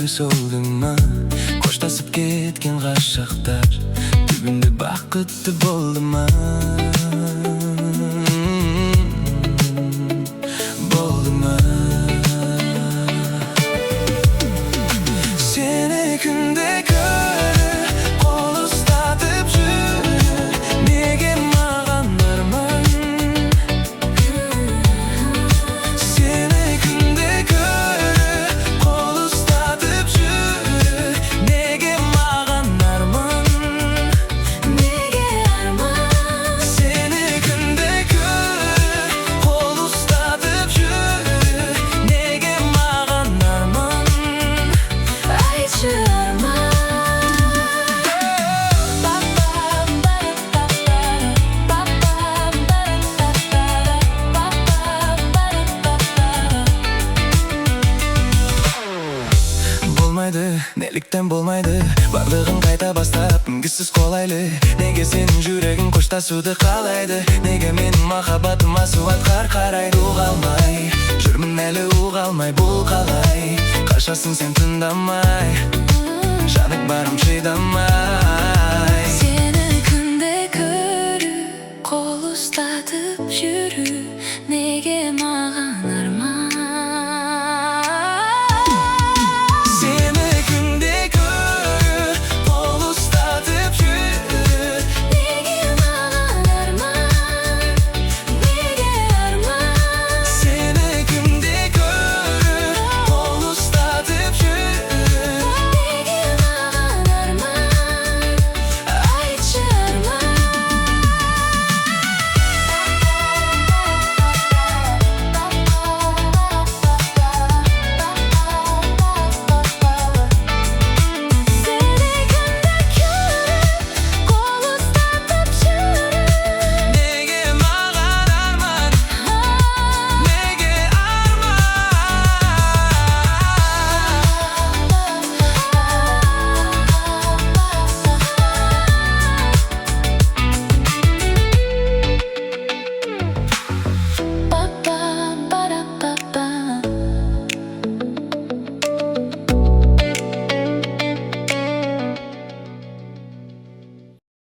солды ма? Қоштасып кеткен ғашықтар түбінде бақытты болды ма? Болды ма? Сені күнде көріп қол ұстатып жүр, неге маған арман? Сені күнде көріп қол ұстатып жүр, неге маған арман? Неге арман? Сені күнде көріп қол ұстатып жүр, неге маған арман? Айтшы арман. Болмайды, неліктен болмайды, барлығын қайта бастап мінгісіз қолайлы. Неге сенің жүрегің қоштасуды қалайды? Неге менің махаббатыма суат қарайды? Уға алмай жүрмін әлі, уға алмай бұл қалай? Қашасың сен тыңдамай?